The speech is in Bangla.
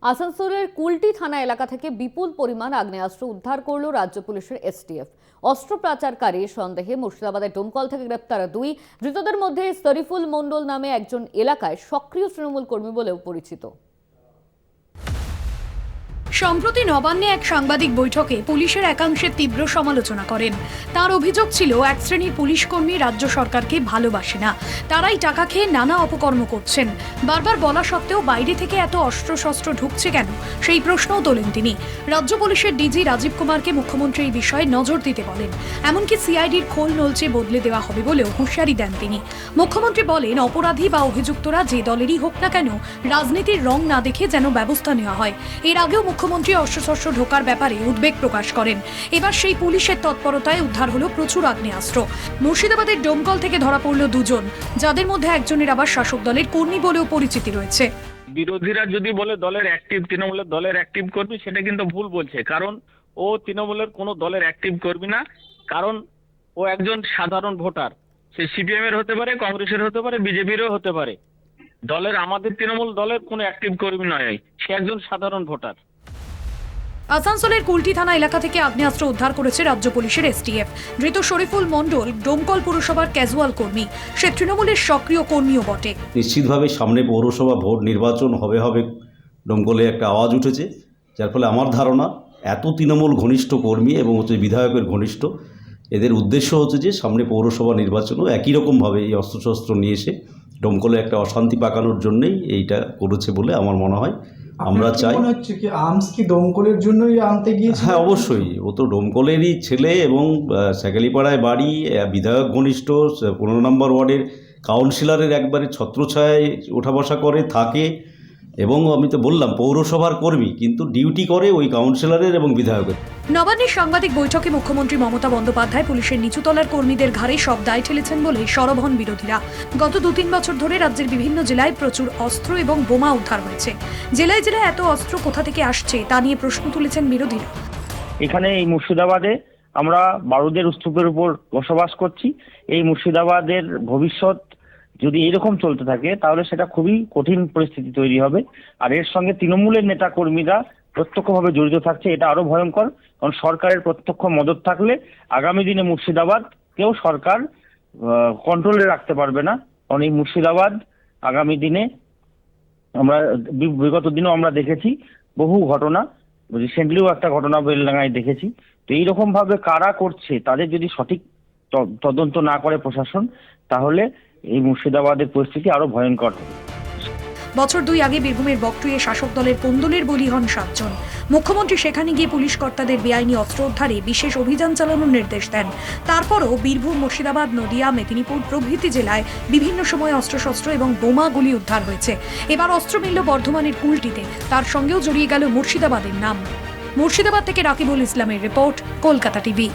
আসানসোলের কুলটি থানা এলাকা থেকে বিপুল পরিমাণ আগ্নেয়াস্ত্র উদ্ধার করল রাজ্য পুলিশের এসটিএফ। অস্ত্র পাচারকারী সন্দেহে মুর্শিদাবাদের ডোমকল থেকে গ্রেপ্তার দুই ধৃতদের মধ্যে শরীফুল মণ্ডল নামে একজন এলাকায় সক্রিয় তৃণমূল কর্মী বলেও পরিচিত। সম্প্রতি নবান্নে এক সাংবাদিক বৈঠকে পুলিশের একাংশের তীব্র সমালোচনা করেন। তার অভিযোগ ছিল এক শ্রেণীর পুলিশ কর্মী রাজ্য সরকারকে ভালোবাসে না, তারাই টাকা খেয়ে নানা অপকর্ম করছেন। বারবার বলা সত্ত্বেও বাইরে থেকে এত অস্ত্রশস্ত্র ঢুকছে কেন, সেই প্রশ্নও তোলেন তিনি। রাজ্য পুলিশের ডিজি রাজীব কুমারকে মুখ্যমন্ত্রী এই বিষয়ে নজর দিতে বলেন। এমনকি সিআইডির খোল নলচে বদলে দেওয়া হবে বলেও হুঁশিয়ারি দেন তিনি। মুখ্যমন্ত্রী বলেন, অপরাধী বা অভিযুক্তরা যে দলেরই হোক না কেন, রাজনীতির রং না দেখে যেন ব্যবস্থা নেওয়া হয়। এর আগেও মুখ্যমন্ত্রী অস্ত্রশস্ত্র ঢোকার ব্যাপারে উদ্বেগ প্রকাশ করেন। এবার সেই পুলিশের তৎপরতায় উদ্ধার হলো প্রচুর আগ্নেয়াস্ত্র। মুর্শিদাবাদের ডোমকল থেকে ধরা পড়ল দুজন, যাদের মধ্যে একজনের আবার শাসক দলের কর্মী বলেও পরিচিতি রয়েছে। বিরোধীরা যদি বলে দলের অ্যাক্টিভ, তৃণমূলের দলের অ্যাক্টিভ কর্মী, সেটা কিন্তু ভুল বলছে। কারণ ও তৃণমূলের কোনো দলের অ্যাক্টিভ কর্মী না। কারণ ও একজন সাধারণ ভোটার। সে সিপিএম এর হতে পারে, কংগ্রেসের হতে পারে, বিজেপিরও হতে পারে। দলের, আমাদের তৃণমূল দলের কোনো অ্যাক্টিভ কর্মী নয়, সে একজন সাধারণ ভোটার। আসানসোলের কুলটি থানা এলাকা থেকে আগ্নেয়াস্ত্র উদ্ধার করেছে রাজ্য পুলিশের এসটিএফ। ধৃত শরীফুল মণ্ডল ডোমকল পুরসভার ক্যাজুয়াল কর্মী, সে তৃণমূলের সক্রিয় কর্মীও বটে। নিশ্চিতভাবে সামনে পৌরসভা ভোট নির্বাচন হবে ডোমকলে একটা আওয়াজ উঠেছে, যার ফলে আমার ধারণা এত তৃণমূল ঘনিষ্ঠ কর্মী এবং হচ্ছে বিধায়কের ঘনিষ্ঠ, এদের উদ্দেশ্য হচ্ছে যে সামনে পৌরসভা নির্বাচনও একই রকমভাবে এই অস্ত্রশস্ত্র নিয়ে এসে ডোমকলে একটা অশান্তি পাকানোর জন্যই এইটা করেছে বলে আমার মনে হয়। আমরা চাই হচ্ছে কি আর্মস কি ডোমকলের জন্যই আনতে গিয়েছে? হ্যাঁ, অবশ্যই ও তো ডোমকলেরই ছেলে এবং স্যাকালিপাড়ায় বাড়ি, বিধায়ক ঘনিষ্ঠ, 15 নম্বর ওয়ার্ডের কাউন্সিলরের একবারে ছত্রছায়ায় ওঠা বসা করে থাকে। এবং আমি তো বললাম পৌরসভার কর্মী, কিন্তু ডিউটি করে ওই কাউন্সিলরের এবং বিধায়কের। নবান্নের সাংবাদিক বৈঠকে মুখ্যমন্ত্রী মমতা বন্দ্যোপাধ্যায় পুলিশের নিচুতলার কর্মীদের ঘাড়ে সব দায় ঠেলেছেন বলে সরব হন বিরোধীরা। গত 2-3 বছর ধরে রাজ্যের বিভিন্ন জেলায় প্রচুর অস্ত্র এবং বোমা উদ্ধার হয়েছে। জেলায় জেলায় এত অস্ত্র কোথা থেকে আসছে তা নিয়ে প্রশ্ন তুলেছেন বিরোধীরা। এখানে এই মুর্শিদাবাদে আমরা বারুদের স্তূপের উপর বসবাস করছি। এই মুর্শিদাবাদের ভবিষ্যৎ যদি এরকম চলতে থাকে তাহলে সেটা খুবই কঠিন পরিস্থিতি তৈরি হবে। আর এর সঙ্গে তৃণমূলের নেতা কর্মীরা প্রত্যক্ষভাবে জড়িত থাকছে, এটা আরো ভয়ঙ্কর। কারণ সরকারের প্রত্যক্ষ মদত থাকলে আগামী দিনে মুর্শিদাবাদ কেউ সরকার কন্ট্রোলে রাখতে পারবে না। কারণ এই মুর্শিদাবাদ আগামী দিনে আমরা বিগত দিনেও আমরা দেখেছি বহু ঘটনা, রিসেন্টলিও একটা ঘটনা বেলডাঙ্গায় দেখেছি। তো এইরকম ভাবে কারা করছে তাদের যদি সঠিক তদন্ত না করে প্রশাসন, তাহলে এই মুর্শিদাবাদের পরিস্থিতি আরো ভয়ঙ্কর হবে। বছর 2 আগে বীরভূমের বকটুয়ে শাসক দলের কোন্দলের বলি হন 7 জন। মুখ্যমন্ত্রী সেখানে গিয়ে পুলিশ কর্তাদের বেআইনি অস্ত্র উদ্ধারে বিশেষ অভিযান চালানোর নির্দেশ দেন। তারপরও বীরভূম, মুর্শিদাবাদ, নদিয়া, মেদিনীপুর প্রভৃতি জেলায় বিভিন্ন সময় অস্ত্রশস্ত্র এবং বোমাগুলি উদ্ধার হয়েছে। এবার অস্ত্র মিলল বর্ধমানের কুলটিতে, তার সঙ্গেও জড়িয়ে গেল মুর্শিদাবাদের নাম। মুর্শিদাবাদ থেকে রাকিবুল ইসলামের রিপোর্ট, কলকাতা টিভি।